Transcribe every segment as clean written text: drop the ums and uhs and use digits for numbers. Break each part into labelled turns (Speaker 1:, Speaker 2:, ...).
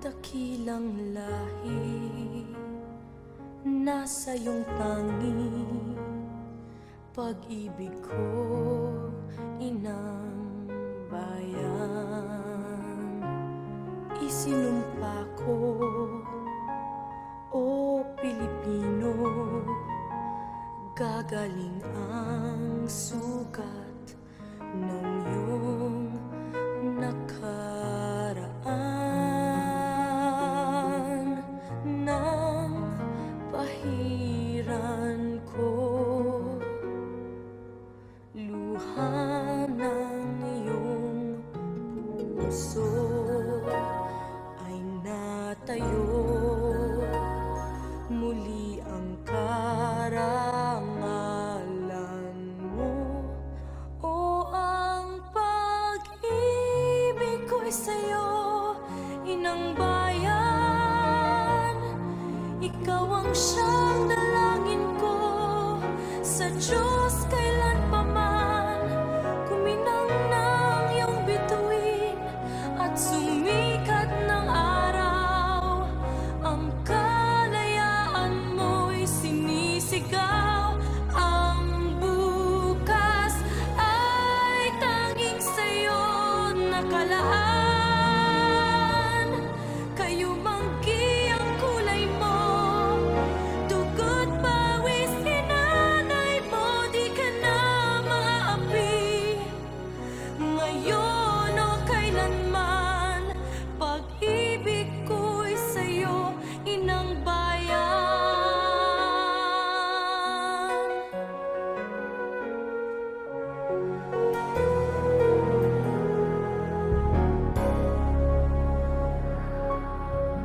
Speaker 1: dakilang lahi, nasa iyong tangi, pag-ibig ko, inang bayan. Isinumpa ko, o Pilipino, gagaling ang sugat ng iyong nakaraan. Nang pahiran ko, luha ng iyong puso ay natayo. Muli ang karangalan mo, o ang pag-ibig ko'y sa'yo, inang bayan. Ikaw ang siyang dalangin ko sa Diyos kailanpaman. Kuminang ng iyong bituin at sumikat ng araw, ang kalayaan mo'y sinisigaw. Ang bukas ay tanging sa'yo nakalaan. Kayo manggi ang kulay mo, dugo't pawis hinanay mo, di ka na maapi. Ngayon o kailanman, pag-ibig ko'y sa'yo, inang bayan.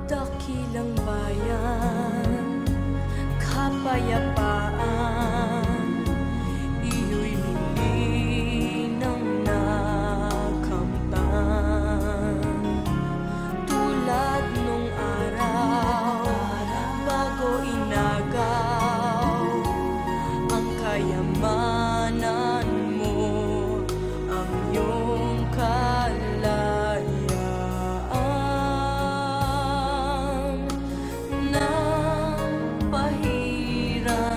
Speaker 1: Dakilang bayan, kapayapaan, iyo'y muli nang nakamtan. Tulad nung araw, bago inagaw, ang kayamanan mo, ang iyong kalayaan. Nang pahiran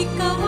Speaker 1: ikaw